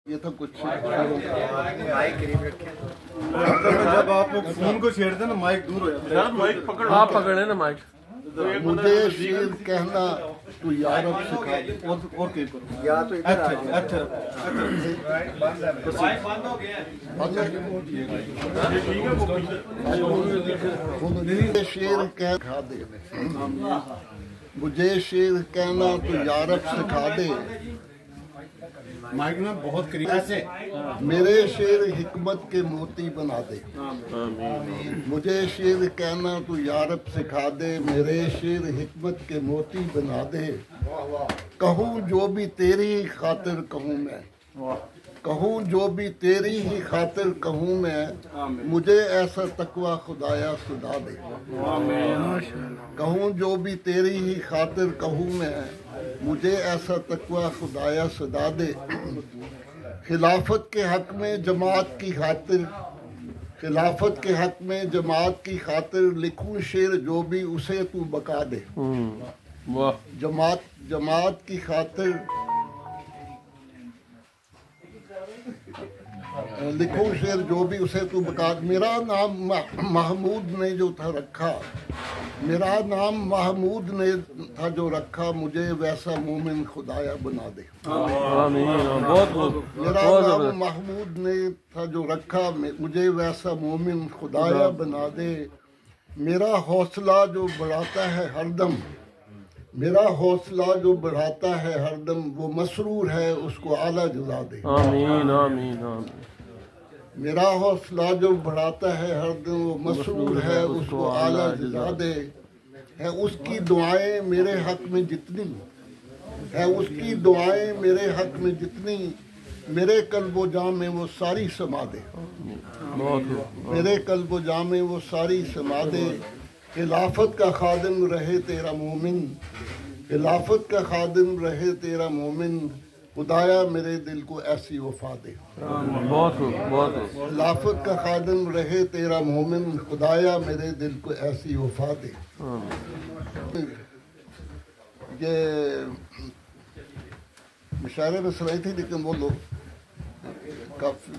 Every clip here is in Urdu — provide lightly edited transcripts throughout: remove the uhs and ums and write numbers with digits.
یہ تھا کچھ جب آپ فون کو چھیڑتے ہیں نا مائک دور ہو جاتا ہے. آپ پکڑے نا مائک. مجھے شیر کہنا تو یارب سکھا دے اور کہیں پر یا تو مجھے شیر کہنا دے مجھے شیر کہنا تو یارب سکھا دے مائک میں بہت قریب سے میرے شیر حکمت کے موتی بنا دے مجھے شیر کہنا تو یارب سکھا دے میرے شیر حکمت کے موتی بنا دے کہوں جو بھی تیری ہی خاطر کہوں میں کہوں جو بھی تیری ہی خاطر کہوں میں مجھے ایسا تقوی خدایا خدا دے کہوں جو بھی تیری ہی خاطر کہوں میں مجھے ایسا تقوی خدایا صدا دے خلافت کے حق میں جماعت کی خاطر خلافت کے حق میں جماعت کی خاطر لکھوں شعر جو بھی اسے تو بقا دے جماعت کی خاطر لکھوں شعر جو بھی اسے تو بقا دے میرا نام محمود نے جو تھا رکھا میرا نام محمود نے تھا جو رکھا مجھے ویسا مومن خدایا بنا دے میرا نام محمود نے تھا جو رکھا مجھے ویسا مومن خدایا بنا دے میرا حوصلہ جو بڑھاتا ہے ہر دم میرا حوصلہ جو بڑھاتا ہے ہر دم وہ مسرور ہے اس کو اعلیٰ جزا دے آمین آمین آمین میرا حوصلہ جو بڑھاتا ہے ہر دم وہ مسرور ہے اس کو اعلیٰ جزا دے ہے اس کی دعائیں میرے حق میں جتنی ہے اس کی دعائیں میرے حق میں جتنی میرے قلب و جاں میں وہ ساری سما دے میرے قلب و جاں میں وہ ساری سما دے خلافت کا خادم رہے تیرا مومن خلافت کا خادم رہے تیرا مومن خدایا میرے دل کو ایسی وفا دے خلافت کا خادم رہے تیرا مومن خدایا میرے دل کو ایسی وفا دے یہ مشاعرے میں سنائی تھی لیکن وہ لوگ کافی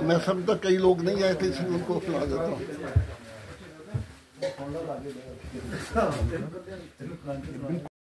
میں سمجھتا کئی لوگ نہیں آئے تھے اس لیے ان کو سنا دیتا ہوں